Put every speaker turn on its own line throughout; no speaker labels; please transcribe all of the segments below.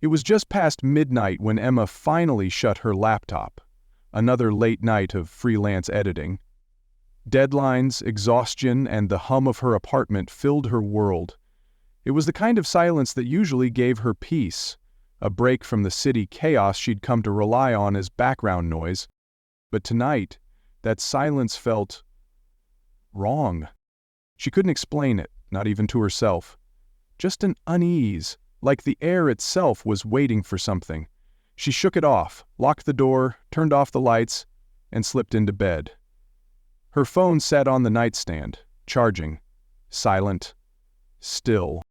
It was just past midnight when Emma finally shut her laptop. Another late night of freelance editing. Deadlines, exhaustion, and the hum of her apartment filled her world. It was the kind of silence that usually gave her peace, a break from the city chaos she'd come to rely on as background noise. But tonight, that silence felt wrong. She couldn't explain it, not even to herself. Just an unease, like the air itself was waiting for something. She shook it off, locked the door, turned off the lights, and slipped into bed. Her phone sat on the nightstand, charging, silent, still.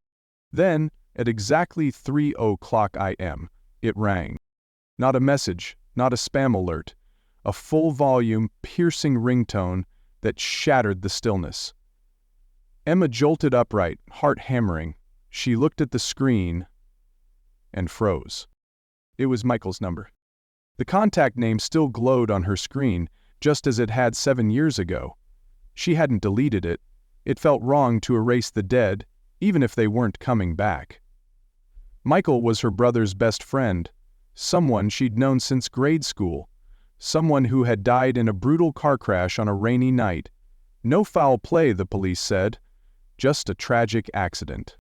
Then, at exactly 3:00 a.m., it rang. Not a message, not a spam alert, a full-volume, piercing ringtone that shattered the stillness. Emma jolted upright, heart hammering. She looked at the screen and froze. It was Michael's number. The contact name still glowed on her screen, just as it had 7 years ago. She hadn't deleted it. It felt wrong to erase the dead, even if they weren't coming back. Michael was her brother's best friend, someone she'd known since grade school, someone who had died in a brutal car crash on a rainy night. No foul play, the police said, just a tragic accident.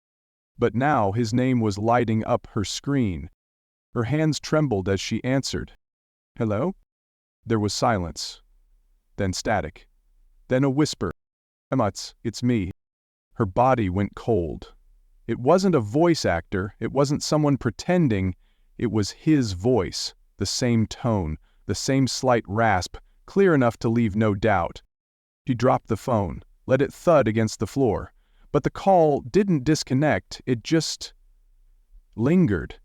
But now his name was lighting up her screen. Her hands trembled as she answered. "Hello?" There was silence. Then static. Then a whisper. "Emma, it's me." Her body went cold. It wasn't a voice actor, it wasn't someone pretending, it was his voice, the same tone, the same slight rasp, clear enough to leave no doubt. She dropped the phone, let it thud against the floor. But the call didn't disconnect, it just lingered.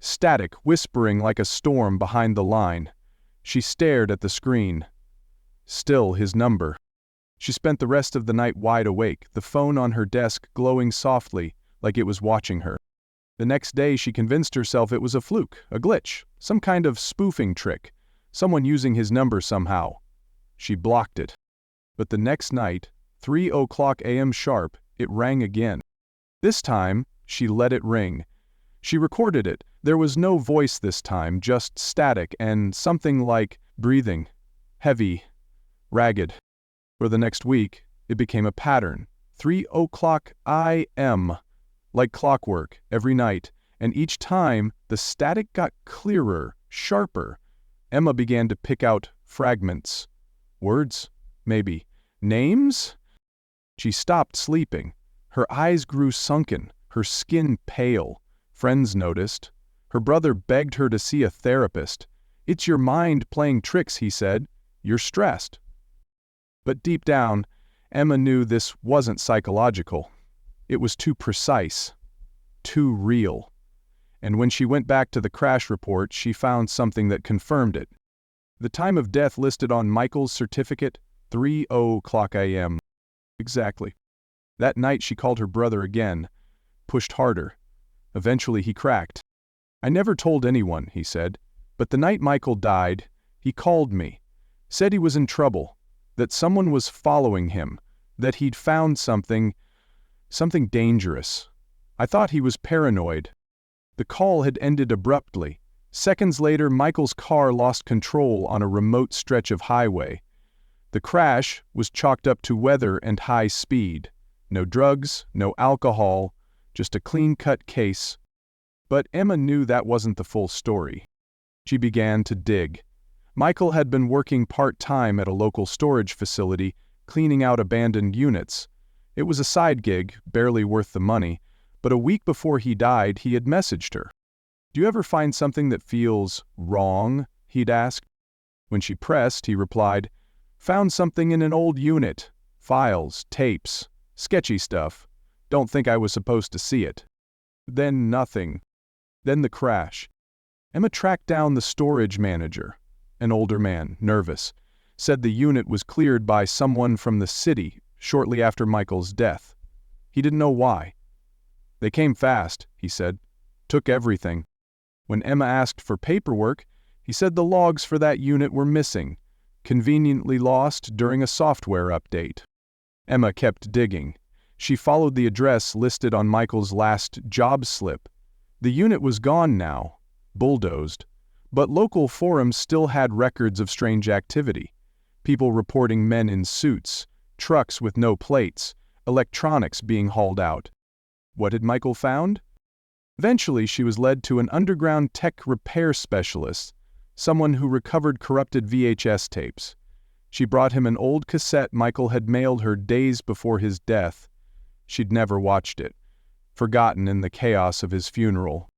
Static, whispering like a storm behind the line. She stared at the screen. Still his number. She spent the rest of the night wide awake, the phone on her desk glowing softly, like it was watching her. The next day she convinced herself it was a fluke, a glitch, some kind of spoofing trick, someone using his number somehow. She blocked it. But the next night, 3:00 a.m. sharp, it rang again. This time, she let it ring. She recorded it. There was no voice this time, just static and something like breathing. Heavy, ragged. For the next week, it became a pattern. 3:00 a.m. Like clockwork, every night, and each time the static got clearer, sharper. Emma began to pick out fragments. Words? Maybe. Names? She stopped sleeping. Her eyes grew sunken, her skin pale. Friends noticed. Her brother begged her to see a therapist. "It's your mind playing tricks," he said. "You're stressed." But deep down, Emma knew this wasn't psychological. It was too precise, too real. And when she went back to the crash report, she found something that confirmed it. The time of death listed on Michael's certificate, 3:00 a.m. Exactly. That night she called her brother again, pushed harder. Eventually he cracked. "I never told anyone," he said, "but the night Michael died, he called me, said he was in trouble, that someone was following him, that he'd found something dangerous. I thought he was paranoid." The call had ended abruptly. Seconds later, Michael's car lost control on a remote stretch of highway. The crash was chalked up to weather and high speed. No drugs, no alcohol, just a clean-cut case. But Emma knew that wasn't the full story. She began to dig. Michael had been working part-time at a local storage facility, cleaning out abandoned units. It was a side gig, barely worth the money, but a week before he died, he had messaged her. "Do you ever find something that feels wrong?" he'd asked. When she pressed, he replied, "Found something in an old unit. Files, tapes, sketchy stuff. Don't think I was supposed to see it." Then nothing. Then the crash. Emma tracked down the storage manager, an older man, nervous, said the unit was cleared by someone from the city shortly after Michael's death. He didn't know why. "They came fast," he said. "Took everything." When Emma asked for paperwork, he said the logs for that unit were missing, conveniently lost during a software update. Emma kept digging. She followed the address listed on Michael's last job slip. The unit was gone now, bulldozed, but local forums still had records of strange activity. People reporting men in suits, trucks with no plates, electronics being hauled out. What had Michael found? Eventually, she was led to an underground tech repair specialist, someone who recovered corrupted VHS tapes. She brought him an old cassette Michael had mailed her days before his death. She'd never watched it, forgotten in the chaos of his funeral.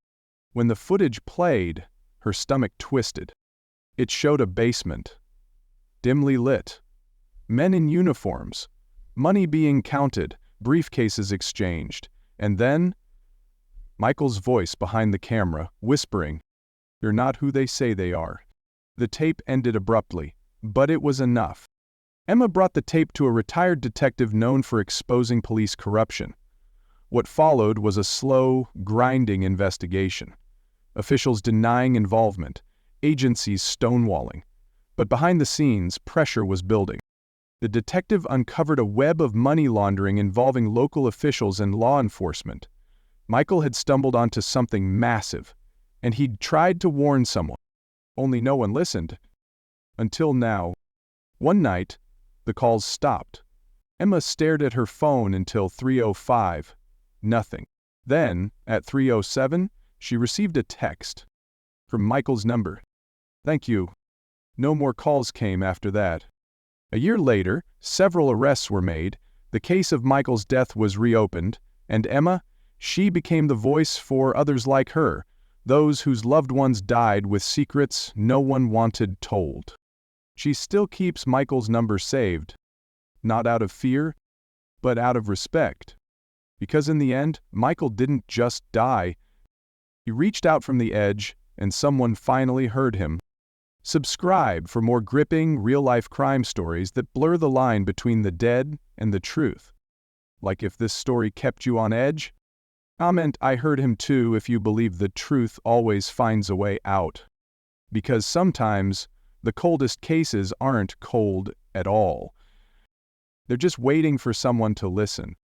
When the footage played, her stomach twisted. It showed a basement, dimly lit. Men in uniforms, money being counted, briefcases exchanged, and then Michael's voice behind the camera, whispering, "You're not who they say they are." The tape ended abruptly, but it was enough. Emma brought the tape to a retired detective known for exposing police corruption. What followed was a slow, grinding investigation. Officials denying involvement, agencies stonewalling. But behind the scenes, pressure was building. The detective uncovered a web of money laundering involving local officials and law enforcement. Michael had stumbled onto something massive, and he'd tried to warn someone. Only no one listened. Until now. One night, the calls stopped. Emma stared at her phone until 3:05. Nothing. Then, at 3:07, she received a text from Michael's number. "Thank you." No more calls came after that. A year later, several arrests were made, the case of Michael's death was reopened, and Emma, she became the voice for others like her, those whose loved ones died with secrets no one wanted told. She still keeps Michael's number saved, not out of fear, but out of respect. Because in the end, Michael didn't just die. He reached out from the edge, and someone finally heard him. Subscribe for more gripping, real-life crime stories that blur the line between the dead and the truth. Like if this story kept you on edge? Comment "I heard him too" if you believe the truth always finds a way out. Because sometimes, the coldest cases aren't cold at all. They're just waiting for someone to listen.